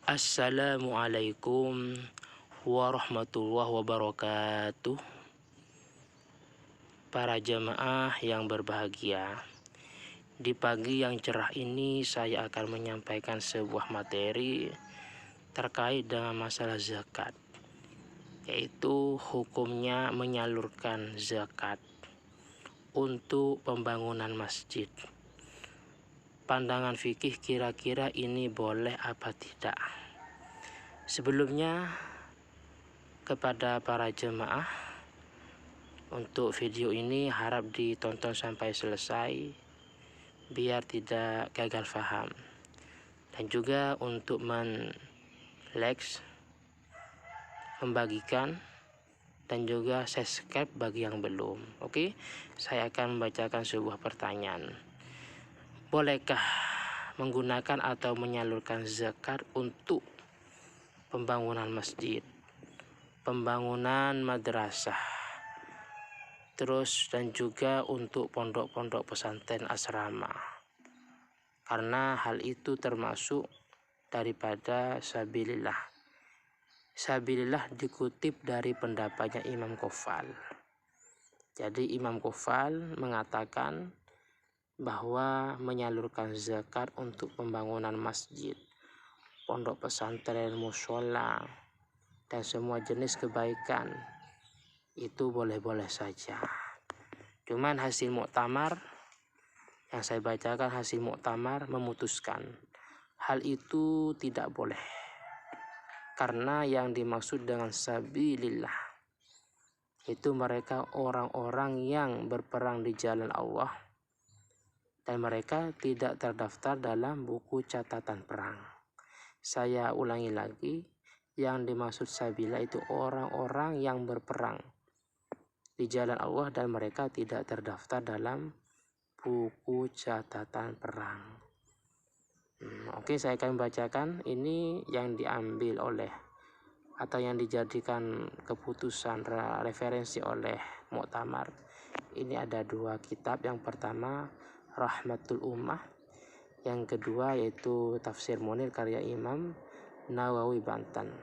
Assalamualaikum warahmatullahi wabarakatuh. Para jemaah yang berbahagia, di pagi yang cerah ini saya akan menyampaikan sebuah materi terkait dengan masalah zakat, yaitu hukumnya menyalurkan zakat untuk pembangunan masjid. Pandangan fikih kira-kira ini boleh apa tidak? Sebelumnya, kepada para jemaah, untuk video ini harap ditonton sampai selesai biar tidak gagal paham, dan juga untuk like, membagikan, dan juga subscribe bagi yang belum. Oke, saya akan membacakan sebuah pertanyaan. Bolehkah menggunakan atau menyalurkan zakat untuk pembangunan masjid, pembangunan madrasah, terus dan juga untuk pondok-pondok pesantren asrama? Karena hal itu termasuk daripada sabilillah. Sabilillah dikutip dari pendapatnya Imam Ghafal. Jadi Imam Ghafal mengatakan bahwa menyalurkan zakat untuk pembangunan masjid, pondok pesantren, mushola, dan semua jenis kebaikan itu boleh-boleh saja. Cuman hasil muktamar yang saya bacakan, hasil muktamar memutuskan hal itu tidak boleh, karena yang dimaksud dengan sabilillah itu mereka orang-orang yang berperang di jalan Allah, dan mereka tidak terdaftar dalam buku catatan perang. Saya ulangi lagi, yang dimaksud sabila itu orang-orang yang berperang di jalan Allah dan mereka tidak terdaftar dalam buku catatan perang. Oke, saya akan bacakan ini yang diambil oleh atau yang dijadikan keputusan referensi oleh muktamar. Ini ada dua kitab. Yang pertama Rahmatul Ummah, yang kedua yaitu Tafsir Munir karya Imam Nawawi Banten.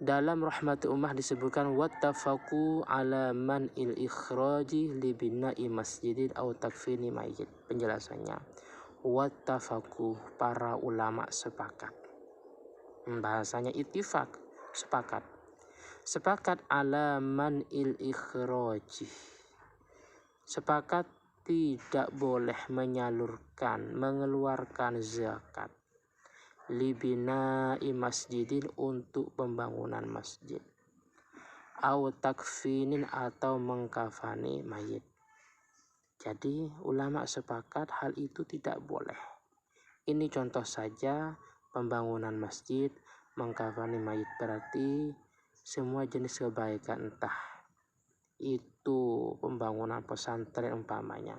Dalam Rahmatul Ummah disebutkan wattafaqu ala man il ikhraji li bina'i masjidin aw takfini mayyit. Penjelasannya, wattafaqu, para ulama sepakat. Bahasanya ittifaq, sepakat. Sepakat ala man il ikhraji, sepakat tidak boleh menyalurkan, mengeluarkan zakat libina'i masjidin, untuk pembangunan masjid, au takfinin, atau mengkafani mayit. Jadi ulama sepakat hal itu tidak boleh. Ini contoh saja, pembangunan masjid, mengkafani mayit, berarti semua jenis kebaikan, entah itu pembangunan pesantren umpamanya.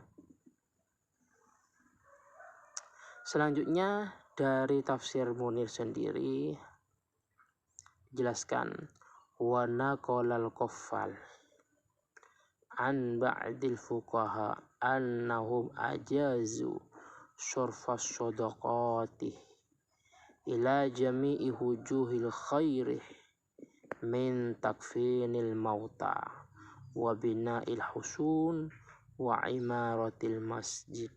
Selanjutnya dari Tafsir Munir sendiri jelaskan, wa naqalal Ghafal an ba'dil fuqaha annahum ajazu surfas shadaqati ila jami'i wujuhil khairi min takfinil mauta wa bina'il husun wa imaratil masjid,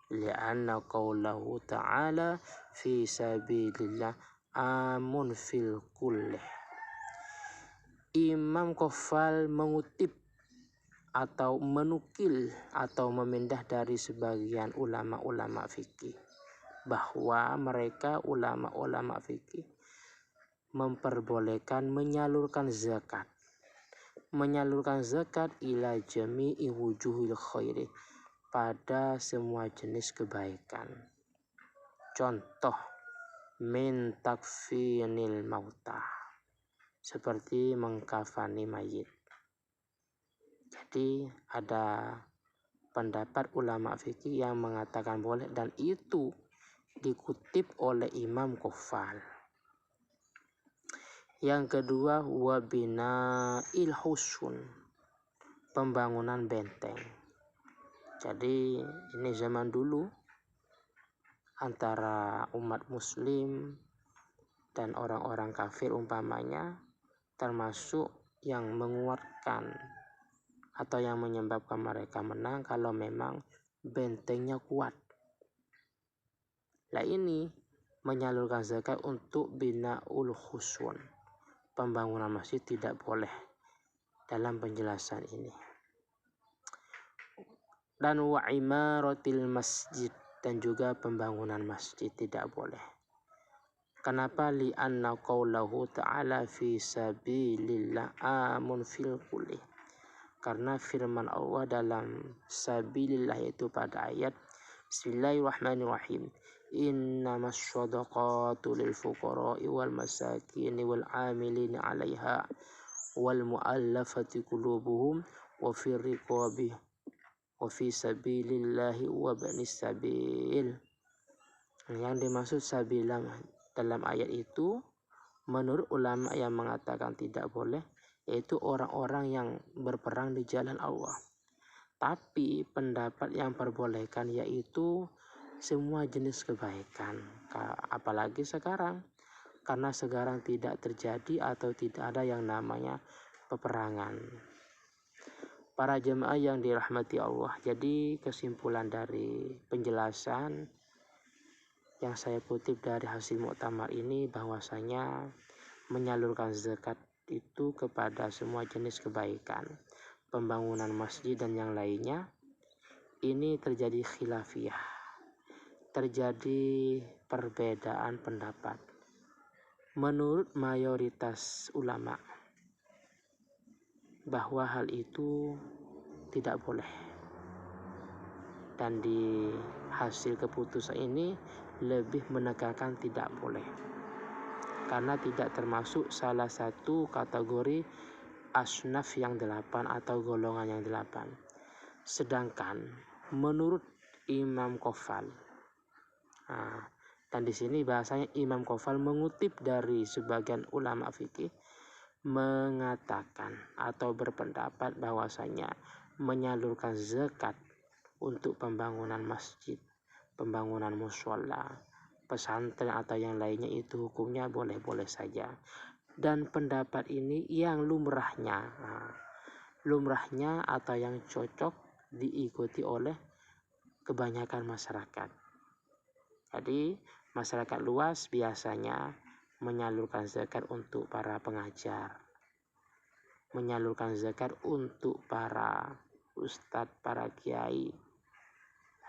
li'anna qawlahu ta'ala fi sabilillah amun fil kullih. Imam Ghafal mengutip atau menukil atau memindah dari sebagian ulama-ulama fikih bahwa mereka ulama-ulama fikih memperbolehkan menyalurkan zakat. Menyalurkan zakat ila jami'i wujuhil khairi, pada semua jenis kebaikan. Contoh, min takfinil mauta, seperti mengkafani mayit. Jadi ada pendapat ulama fikih yang mengatakan boleh, dan itu dikutip oleh Imam Ghafal. Yang kedua, wabina ilhusun, pembangunan benteng. Jadi ini zaman dulu antara umat muslim dan orang-orang kafir umpamanya termasuk yang menguatkan atau yang menyebabkan mereka menang kalau memang bentengnya kuat. Nah ini menyalurkan zakat untuk binaul khusun. Pembangunan masjid tidak boleh dalam penjelasan ini. Dan wa imaratil masjid, dan juga pembangunan masjid tidak boleh. Kenapa? Li'anna qawlahu ta'ala fi sabilillah amun fil kulli. Karena firman Allah dalam sabilillah itu pada ayat Bismillahirrahmanirrahim. Innamas shadaqatu lil fuqara'i wal masakin wal 'amilin 'alaiha wal mu'allafati qulubuhum wa fir riqabi wa fi sabilillahi wa banis sabil. Yang dimaksud sabilillah dalam ayat itu menurut ulama yang mengatakan tidak boleh, yaitu orang-orang yang berperang di jalan Allah. Tapi pendapat yang perbolehkan yaitu semua jenis kebaikan, apalagi sekarang, karena sekarang tidak terjadi atau tidak ada yang namanya peperangan. Para jemaah yang dirahmati Allah, jadi kesimpulan dari penjelasan yang saya kutip dari hasil muktamar ini bahwasanya menyalurkan zakat itu kepada semua jenis kebaikan, pembangunan masjid dan yang lainnya, ini terjadi khilafiyah, terjadi perbedaan pendapat. Menurut mayoritas ulama bahwa hal itu tidak boleh, dan di hasil keputusan ini lebih menekankan tidak boleh karena tidak termasuk salah satu kategori asnaf yang 8 atau golongan yang 8. Sedangkan menurut Imam Qofal, dan di sini bahasanya Imam Qofal mengutip dari sebagian ulama fikih mengatakan atau berpendapat bahwasanya menyalurkan zakat untuk pembangunan masjid, pembangunan mushola, pesantren atau yang lainnya itu hukumnya boleh-boleh saja. Dan pendapat ini yang lumrahnya atau yang cocok diikuti oleh kebanyakan masyarakat. Jadi masyarakat luas biasanya menyalurkan zakat untuk para pengajar, menyalurkan zakat untuk para ustadz, para kiai.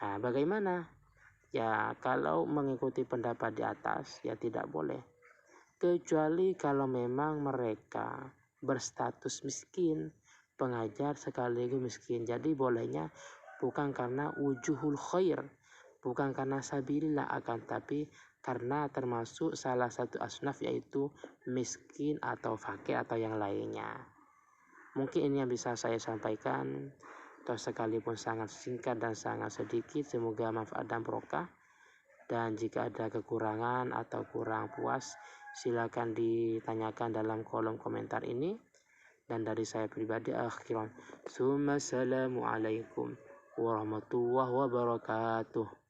Nah, bagaimana? Ya, kalau mengikuti pendapat di atas ya tidak boleh. Kecuali kalau memang mereka berstatus miskin, pengajar sekaligus miskin. Jadi bolehnya bukan karena wujuhul khair, bukan karena sabilillah, akan tapi karena termasuk salah satu asnaf yaitu miskin atau fakir atau yang lainnya. Mungkin ini yang bisa saya sampaikan, atau sekalipun sangat singkat dan sangat sedikit, semoga manfaat dan barokah. Dan jika ada kekurangan atau kurang puas, silakan ditanyakan dalam kolom komentar ini. Dan dari saya pribadi akhiran, assalamualaikum warahmatullahi wabarakatuh.